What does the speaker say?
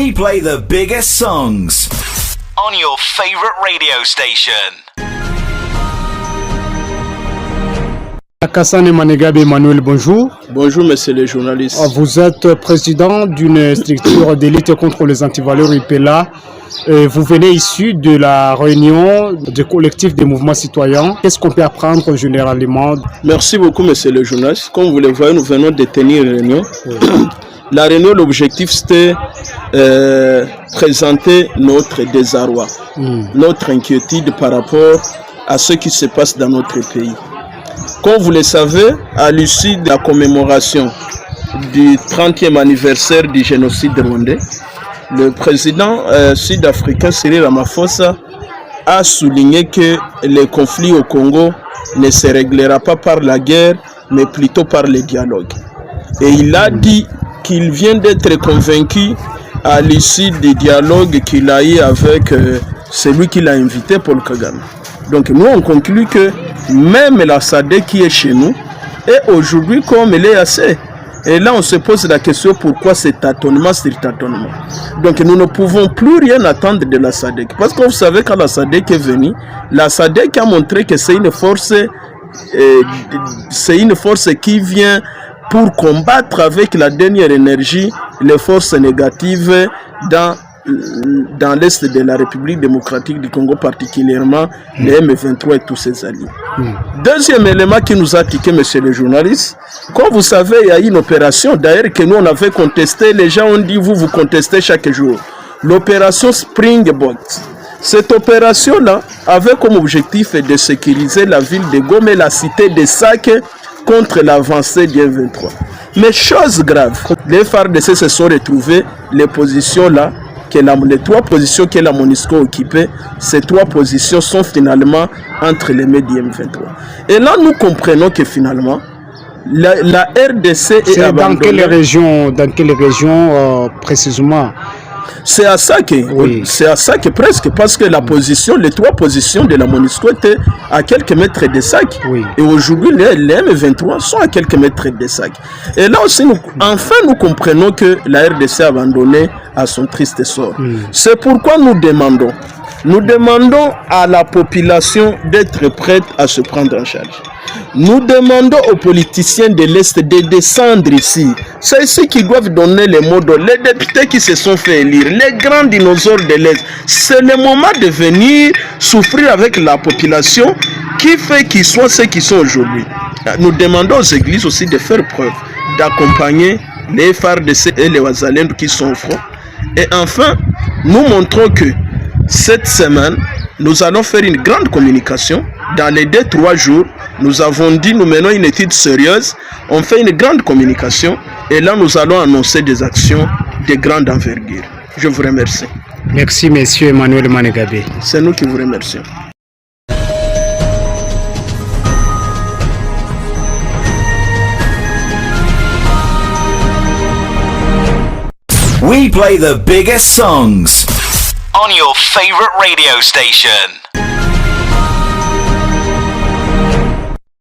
We play the biggest songs on your favorite radio station. Akassane Manégabe Emmanuel, bonjour. Bonjour, monsieur le journaliste. Vous êtes président d'une structure de lutte contre les antivaleurs IPELA. Vous venez issu de la réunion du collectif des mouvements citoyens. Qu'est-ce qu'on peut apprendre généralement? Merci beaucoup, monsieur le journaliste. Comme vous le voyez, nous venons de tenir une réunion. La réunion, l'objectif, c'était présenter notre désarroi, notre inquiétude par rapport à ce qui se passe dans notre pays. Comme vous le savez, à l'issue de la commémoration du 30e anniversaire du génocide rwandais, le président sud-africain Cyril Ramaphosa a souligné que le conflit au Congo ne se réglera pas par la guerre, mais plutôt par le dialogue. Et il a dit qu'il vient d'être convaincu à l'issue du dialogue qu'il a eu avec celui qui l'a invité, Paul Kagame. Donc nous on conclut que même la SADC qui est chez nous est aujourd'hui comme elle est assez. Et là on se pose la question pourquoi cet tâtonnement sur tâtonnement. Donc nous ne pouvons plus rien attendre de la SADC. Parce que vous savez quand la SADC est venue, la SADC a montré que c'est une force qui vient pour combattre avec la dernière énergie les forces négatives dans l'est de la République démocratique du Congo, particulièrement les M23 et tous ses alliés. Deuxième élément qui nous a tiqué, monsieur le journaliste, comme vous savez, il y a une opération, d'ailleurs que nous on avait contesté, les gens ont dit vous contestez chaque jour, l'opération Springbok. Cette opération-là avait comme objectif de sécuriser la ville de Goma et la cité de Sake contre l'avancée du M23. Mais chose grave, les FARDC se sont retrouvés, les positions-là, les trois positions que la MONUSCO occupait, ces trois positions sont finalement entre les mains du M23. Et là, nous comprenons que finalement, la RDC est abandonnée. Dans quelle région précisément? C'est à ça que presque, parce que la position, les trois positions de la MONUSCO étaient à quelques mètres de Sake. Et aujourd'hui, les M23 sont à quelques mètres de Sake. Et là aussi, nous comprenons que la RDC a abandonné à son triste sort. C'est pourquoi nous demandons à la population d'être prête à se prendre en charge. Nous demandons aux politiciens de l'Est de descendre ici. C'est ici qu'ils doivent donner les mots d'ordre. Les députés qui se sont fait élire, les grands dinosaures de l'Est. C'est le moment de venir souffrir avec la population qui fait qu'ils soient ceux qui sont aujourd'hui. Nous demandons aux églises aussi de faire preuve, d'accompagner les FARDC et les Wazalendo qui sont au front. Et enfin, nous montrons que cette semaine, nous allons faire une grande communication. Dans les 2-3 jours, nous avons dit, nous menons une étude sérieuse, on fait une grande communication et là nous allons annoncer des actions de grande envergure. Je vous remercie. Merci, monsieur Emmanuel Manégabe. C'est nous qui vous remercions. We play the biggest songs on your favorite radio station.